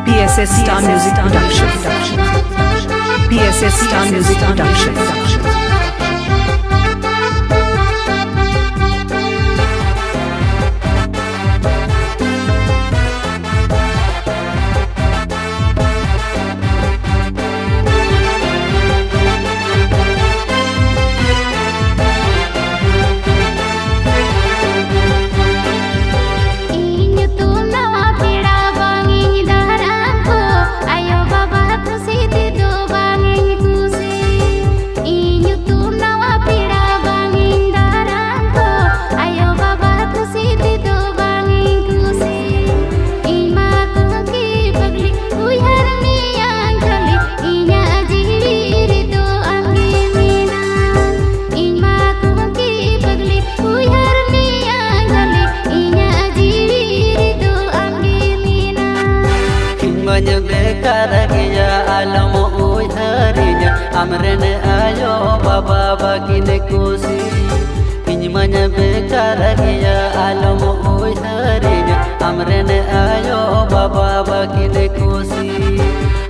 PSS Star Music Production. PSS Star Music Production. Amren ayo baba bagine kusi Injmanya bekar gaya alam oi harinya Amren ayo baba bagine kusi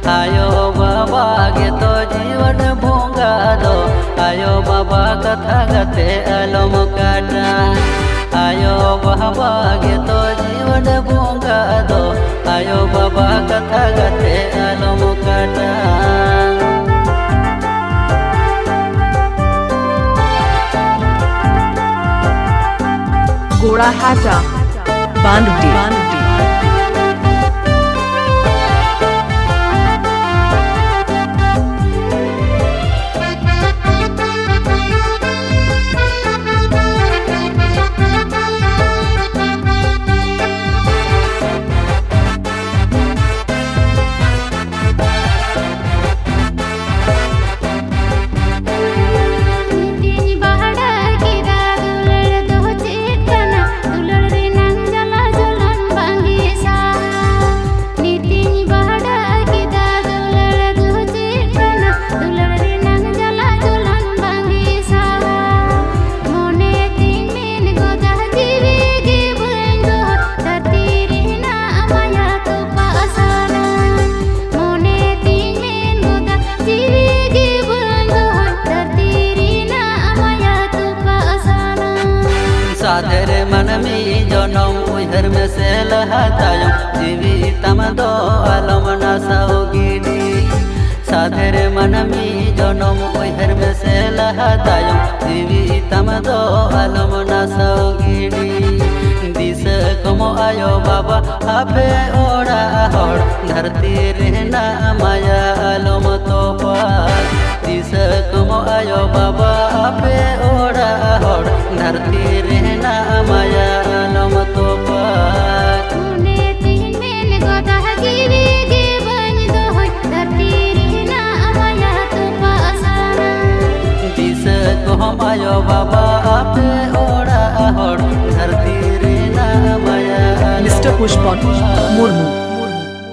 Ayo baba geto jiwan bunga do Ayo baba katha gate alam kata Ayo baba geto jiwan bunga do Ayo baba katha gate alam kata Gora Hata Bandudi साधरे मन में जनम उधर में से लहतायो जीवी तमदो आलम नसाओगिनी साधरे मन में जनम उधर में से लहतायो जीवी तमदो आलम नसाओगिनी दिस कमो आयो बाबा आपे ओड़ा होड़ धरती रहना माया आलम तो पार दिस कमो आयो बाबा आपे ओड़ा होड़ धरती रहना माया आलम तो पार तूने तीन में गोदा जीवी के बन दो mohamayo baba ape ora hor dharti re na maya Mr. Pushpan Murmu.